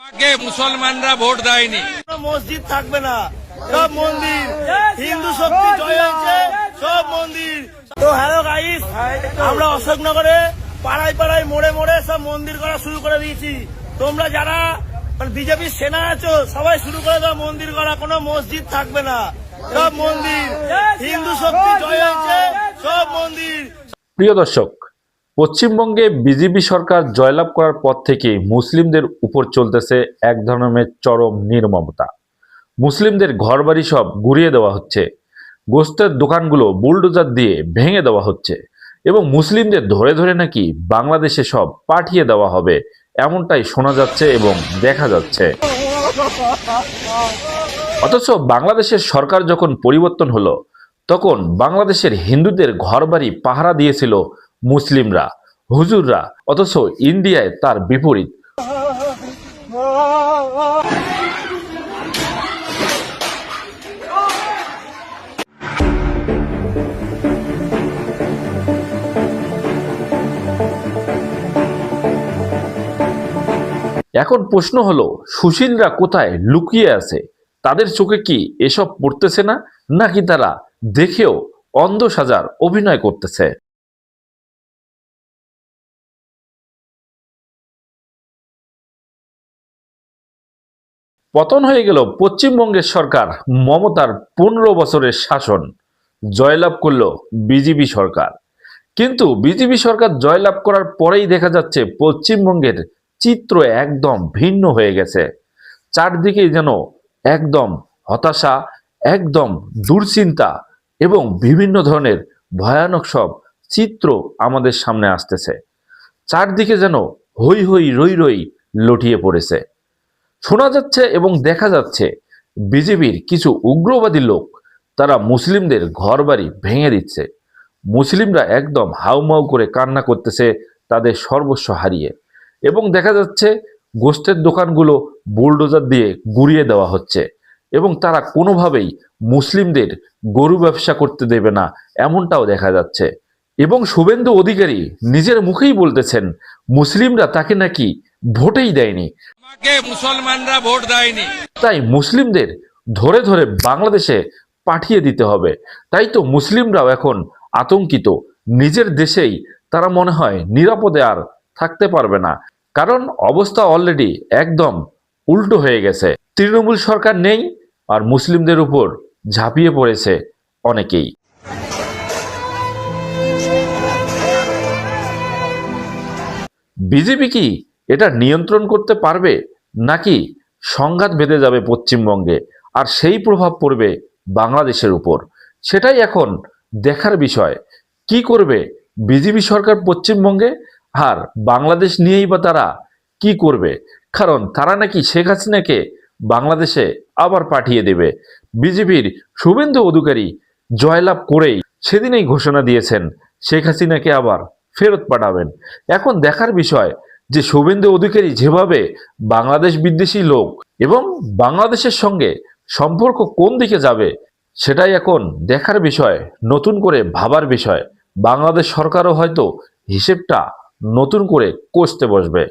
আগে মুসলমানরা ভোট দেয়নি, মসজিদ থাকবে না, সব মন্দির। হিন্দু শক্তি জয় হয়েছে, সব মন্দির। তো হ্যালো গাইস, আমরা অশোকনগরে পাড়ায় পাড়ায় মোড়ে মোড়ে সব মন্দির করা শুরু করে দিয়েছি। তোমরা যারা বিজেপির সেনা আছো সবাই শুরু করে দাও মন্দির করা। কোনো মসজিদ থাকবে না, সব মন্দির। হিন্দু শক্তি জয় হয়েছে, সব মন্দির। প্রিয় দর্শক, পশ্চিমবঙ্গে বিজেপি সরকার জয়লাভ করার পর থেকে মুসলিমদের উপর চলতেছে এক ধরনের চরম নির্মমতা। মুসলিমদের ঘরবাড়ি সব গুড়িয়ে দেওয়া হচ্ছে, গোস্তের দোকানগুলো বুলডোজার দিয়ে ভেঙে দেওয়া হচ্ছে এবং মুসলিমদের ধরে ধরে নাকি বাংলাদেশে সব পাঠিয়ে দেওয়া হবে, এমনটাই শোনা যাচ্ছে এবং দেখা যাচ্ছে। অথচ বাংলাদেশের সরকার যখন পরিবর্তন হলো তখন বাংলাদেশের হিন্দুদের ঘরবাড়ি পাহারা দিয়েছিল মুসলিমরা, হুজুররা। অথচ ইন্ডিয়ায় তার বিপরীত। এখন প্রশ্ন হলো, সুশীলরা কোথায় লুকিয়ে আছে? তাদের চোখে কি এসব পড়তেছে না, নাকি তারা দেখেও অন্ধ সাজার অভিনয় করতেছে? পতন হয়ে গেল পশ্চিমবঙ্গের সরকার, মমতার 15 বছরের শাসন। জয়লাভ করল বিজেপি সরকার। কিন্তু বিজেপি সরকার জয়লাভ করার পরেই দেখা যাচ্ছে পশ্চিমবঙ্গের চিত্র একদম ভিন্ন হয়ে গেছে। চারদিকে যেন একদম হতাশা, একদম দুশ্চিন্তা এবং বিভিন্ন ধরনের ভয়ানক সব চিত্র আমাদের সামনে আসতেছে। চারদিকে যেন হই হই রই রই লটিয়ে পড়েছে। শোনা যাচ্ছে এবং দেখা যাচ্ছে বিজেপির কিছু উগ্রবাদী লোক তারা মুসলিমদের ঘরবাড়ি ভেঙে দিচ্ছে। মুসলিমরা একদম হাউমাউ করে কান্না করতেছে তাদের সর্বস্ব হারিয়ে, এবং দেখা যাচ্ছে গোস্তের দোকানগুলো বুলডোজার দিয়ে গুড়িয়ে দেওয়া হচ্ছে এবং তারা কোনোভাবেই মুসলিমদের গরু ব্যবসা করতে দেবে না, এমনটাও দেখা যাচ্ছে। এবং শুভেন্দু অধিকারী নিজের মুখেই বলতেছেন মুসলিমরা তাকে নাকি ভোটেই দেয়নি, আমাকে মুসলমানরা ভোট দেয়নি। তাই মুসলিমদের ধরে ধরে বাংলাদেশে পাঠিয়ে দিতে হবে। তাই তো মুসলিমরাও এখন আতঙ্কিত। নিজের দেশেই তারা মনে হয় নিরাপদে আর থাকতে পারবে না, কারণ অবস্থা অলরেডি একদম উল্টো হয়ে গেছে। তৃণমূল সরকার নেই আর মুসলিমদের উপর ঝাঁপিয়ে পড়েছে অনেকেই। বিজেপি কি এটা নিয়ন্ত্রণ করতে পারবে, নাকি সংঘাত বেঁধে যাবে পশ্চিমবঙ্গে আর সেই প্রভাব পড়বে বাংলাদেশের উপর? সেটাই এখন দেখার বিষয়। কি করবে বিজেপি সরকার পশ্চিমবঙ্গে, আর বাংলাদেশ নিয়েই বা তারা কি করবে? কারণ তারা নাকি শেখ হাসিনাকে বাংলাদেশে আবার পাঠিয়ে দেবে। বিজেপির শুভেন্দু অধিকারী জয়লাভ করেই সেদিনেই ঘোষণা দিয়েছেন শেখ হাসিনাকে আবার ফেরত পাঠাবেন। এখন দেখার বিষয় যে শুভেন্দু অধিকারী যেভাবে বাংলাদেশ বিদ্বেষী লোক এবং বাংলাদেশের সঙ্গে সম্পর্ক কোন দিকে যাবে, সেটাই এখন দেখার বিষয়, নতুন করে ভাবার বিষয়। বাংলাদেশ সরকারও হয়তো হিসেবটা নতুন করে কষতে বসবে।